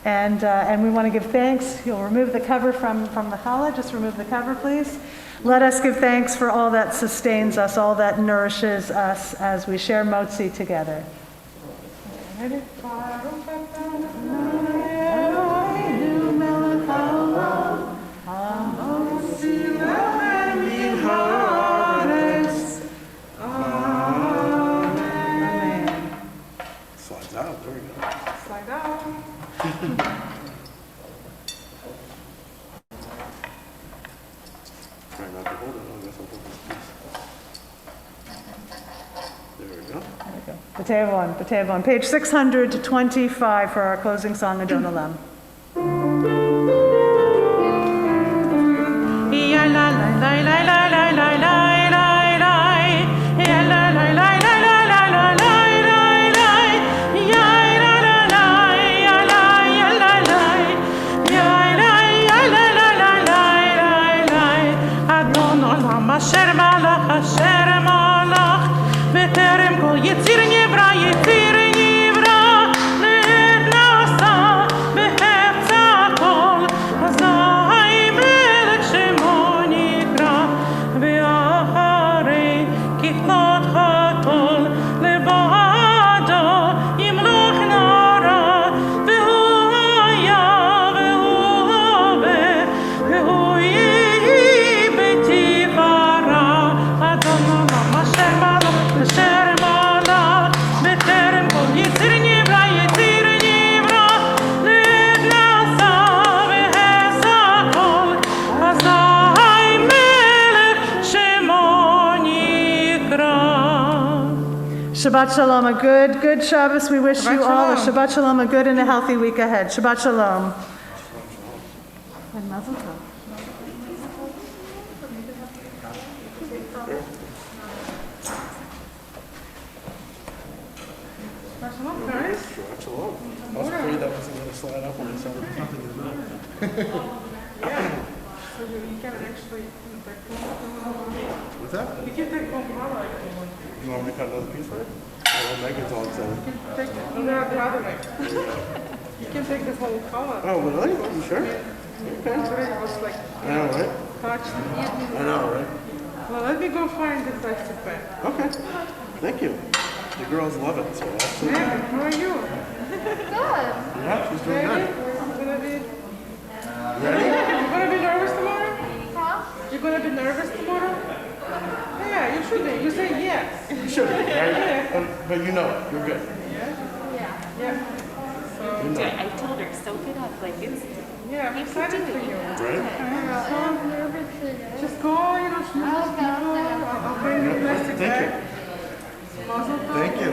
[SPEAKER 7] And we want to give thanks. You'll remove the cover from the challah. Just remove the cover, please. Let us give thanks for all that sustains us, all that nourishes us as we share Motzi together. Ready?
[SPEAKER 9] Slides out, there we go.
[SPEAKER 2] Slide out.
[SPEAKER 9] Try not to hold it, I guess I'll hold it. There we go.
[SPEAKER 7] B'tei Avon. Page 625 for our closing song, Adon Olam.
[SPEAKER 10] אשר מלך אשר מלך בטרם כל יציר נברא יציר נברא נתנסה בהפץ הכל אזי מלך שמו נקרא ואחרי ככלות חתול לבדו ימלוך נערה והוא היה והוא הווה והוא יהי בתפארה אדון עולם אשר מלך אשר מלך בטרם כל יציר נברא יציר נברא נתנסה והפץ הכל אזי מלך שמו נקרא.
[SPEAKER 7] Shabbat Shalom, a good Shabbos. We wish you all a Shabbat Shalom, a good and a healthy week ahead. Shabbat Shalom. And Mazel Tov.
[SPEAKER 9] Shabbat shalom. I was afraid that wasn't going to slide up when I saw it.
[SPEAKER 2] So you can actually
[SPEAKER 9] What's that?
[SPEAKER 2] you can take home challah.
[SPEAKER 9] You want me to cut another piece for it? Oh, Megan's all excited.
[SPEAKER 2] No, the other way. You can take the whole color.
[SPEAKER 9] Oh, really? You sure?
[SPEAKER 2] Yesterday it was like,
[SPEAKER 9] I know, right?
[SPEAKER 2] touched.
[SPEAKER 9] I know, right?
[SPEAKER 2] Well, let me go find the plastic bag.
[SPEAKER 9] Okay. Thank you. The girls love it, so absolutely.
[SPEAKER 2] Megan, how are you?
[SPEAKER 9] Yeah, she's doing
[SPEAKER 2] Ready?
[SPEAKER 9] good.
[SPEAKER 2] Ready?
[SPEAKER 9] Ready?
[SPEAKER 2] You gonna be nervous tomorrow? You gonna be nervous tomorrow? Yeah, you should be. You say yes.
[SPEAKER 9] You should, right? But you know it. You're good.
[SPEAKER 2] Yeah. So,
[SPEAKER 9] You know it.
[SPEAKER 8] I told her, soak it up, like it's.
[SPEAKER 2] yeah, I'm excited for you.
[SPEAKER 9] Right?
[SPEAKER 2] Just go, you know, smooth people. I'll bring the plastic
[SPEAKER 9] Thank
[SPEAKER 2] bag.
[SPEAKER 9] you.
[SPEAKER 2] Mazel tov.
[SPEAKER 9] Thank you.